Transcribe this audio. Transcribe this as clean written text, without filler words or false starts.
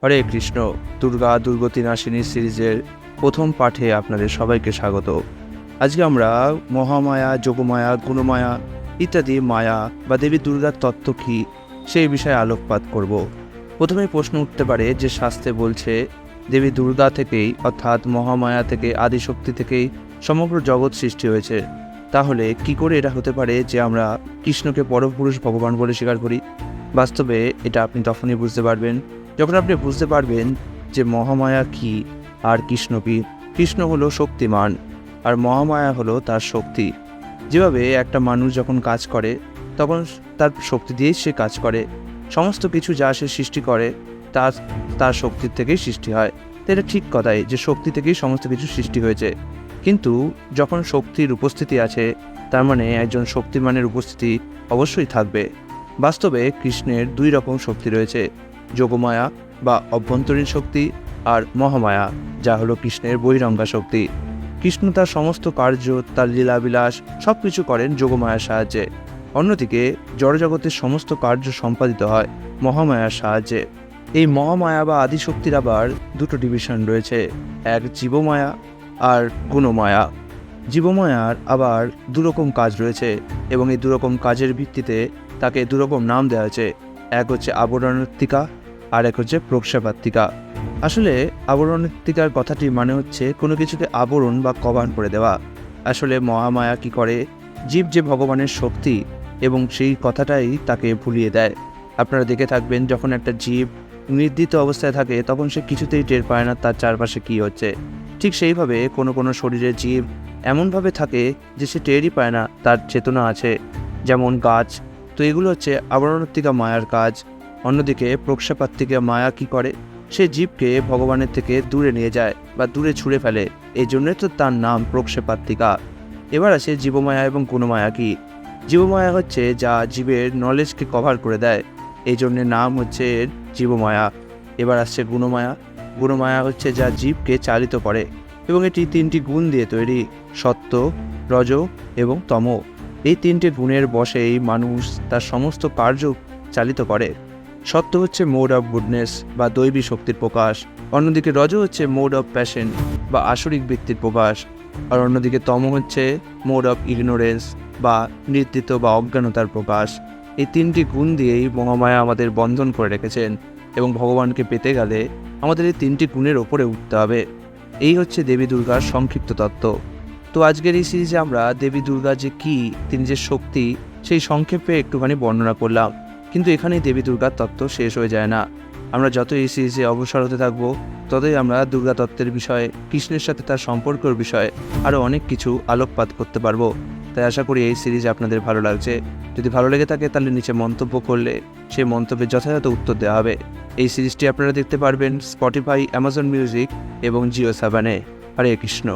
হরে কৃষ্ণ। দুর্গা দুর্গতি নাশিনী সিরিজের প্রথম পাঠে আপনাদের সবাইকে স্বাগত। আজকে আমরা মহামায়া, যোগমায়া, গুণমায়া ইত্যাদি মায়া বা দেবী দুর্গার তত্ত্ব কী সেই বিষয়ে আলোকপাত করব। প্রথমে প্রশ্ন উঠতে পারে যে শাস্ত্রে বলছে দেবী দুর্গা থেকেই অর্থাৎ মহামায়া থেকে, আদিশক্তি থেকেই সমগ্র জগৎ সৃষ্টি হয়েছে। তাহলে কি করে এটা হতে পারে যে আমরা কৃষ্ণকে পরমপুরুষ ভগবান বলে স্বীকার করি? বাস্তবে এটা আপনি তখনই বুঝতে পারবেন যখন আপনি বুঝতে পারবেন যে মহামায়া কী আর কৃষ্ণ কী। কৃষ্ণ হলো শক্তিমান আর মহামায়া হলো তার শক্তি। যেভাবে একটা মানুষ যখন কাজ করে তখন তার শক্তি দিয়েই সে কাজ করে। সমস্ত কিছু যা সে সৃষ্টি করে তার শক্তির থেকেই সৃষ্টি হয়। তো এটা ঠিক কথাই যে শক্তি থেকেই সমস্ত কিছু সৃষ্টি হয়েছে। কিন্তু যখন শক্তির উপস্থিতি আছে তার মানে একজন শক্তিমানের উপস্থিতি অবশ্যই থাকবে। বাস্তবে কৃষ্ণের দুই রকম শক্তি রয়েছে, যোগমায়া বা অভ্যন্তরীণ শক্তি আর মহামায়া যা হলো কৃষ্ণের বহিরঙ্গা শক্তি। কৃষ্ণ তার সমস্ত কার্য, তার লীলাবিলাস সব কিছু করেন যোগমায়ার সাহায্যে। অন্যদিকে জড়জগতের সমস্ত কার্য সম্পাদিত হয় মহামায়ার সাহায্যে। এই মহামায়া বা আদিশক্তির আবার দুটো ডিভিশন রয়েছে, এক জীবমায়া আর গুণমায়া। জীবমায়ার আবার দুরকম কাজ রয়েছে এবং এই দুরকম কাজের ভিত্তিতে তাকে দুরকম নাম দেওয়া হয়েছে। এক হচ্ছে আবরণাত্মিকা আর এক হচ্ছে প্রক্ষেপাত্মিকা। আসলে আবরণাত্মিকার কথাটি মানে হচ্ছে কোনো কিছুকে আবরণ বা কভার করে দেওয়া। আসলে মহামায়া কি করে, জীব যে ভগবানের শক্তি এবং সেই কথাটাই তাকে ভুলিয়ে দেয়। আপনারা দেখে থাকবেন যখন একটা জীব নির্দিত অবস্থায় থাকে তখন সে কিছুতেই টের পায় না তার চারপাশে কী হচ্ছে। ঠিক সেইভাবে কোনো কোনো শরীরের জীব এমনভাবে থাকে যে সে টেরই পায় না তার চেতনা আছে, যেমন গাছ। তো এগুলো হচ্ছে আবরণাত্মিকা মায়ার কাজ। অন্যদিকে প্রক্ষেপাত্মিকা মায়া কি করে, সে জীবকে ভগবানের থেকে দূরে নিয়ে যায় বা দূরে ছুঁড়ে ফেলে। এই জন্যই তো তার নাম প্রক্ষেপাত্মিকা। এবার আছে জীবমায়া এবং গুণমায়া কি। জীবমায়া হচ্ছে যা জীবের নলেজকে কভার করে দেয়, এই জন্যে নাম হচ্ছে জীবমায়া। এবার আসছে গুণমায়া। গুণমায়া হচ্ছে যা জীবকে চালিত করে এবং এটি তিনটি গুণ দিয়ে তৈরি, সত্ত্ব, রজ এবং তম। এই তিনটে গুণের বশেই মানুষ তার সমস্ত কার্য চালিত করে। সত্য হচ্ছে মোড অফ গুডনেস বা দৈবী শক্তির প্রকাশ, অন্যদিকে রজ হচ্ছে মোড অফ প্যাশন বা আসরিক ব্যক্তির প্রকাশ, আর অন্যদিকে তম হচ্ছে মোড অফ ইগনোরেন্স বা নির্দিত বা অজ্ঞানতার প্রকাশ। এই তিনটি গুণ দিয়েই মহামায়া আমাদের বন্ধন করে রেখেছেন এবং ভগবানকে পেতে গেলে আমাদের এই তিনটি গুণের ওপরে উঠতে হবে। এই হচ্ছে দেবী দুর্গার সংক্ষিপ্ত তত্ত্ব। তো আজকের এই সিরিজে আমরা দেবী দুর্গা যে কী, তিনি যে শক্তি, সেই সংক্ষেপে একটুখানি বর্ণনা করলাম। কিন্তু এখানেই দেবী দুর্গার তত্ত্ব শেষ হয়ে যায় না। আমরা যত এই সিরিজে অগ্রসর হতে থাকবো ততই আমরা দুর্গা তত্ত্বের বিষয়ে, কৃষ্ণের সাথে তার সম্পর্কের বিষয়ে আরও অনেক কিছু আলোকপাত করতে পারবো। তাই আশা করি এই সিরিজ আপনাদের ভালো লাগছে। যদি ভালো লেগে থাকে তাহলে নিচে মন্তব্য করলে সেই মন্তব্যের যথাযথ উত্তর দেওয়া হবে। এই সিরিজটি আপনারা দেখতে পারবেন স্পটিফাই, অ্যামাজন মিউজিক এবং জিও সাভানে। হরে কৃষ্ণ।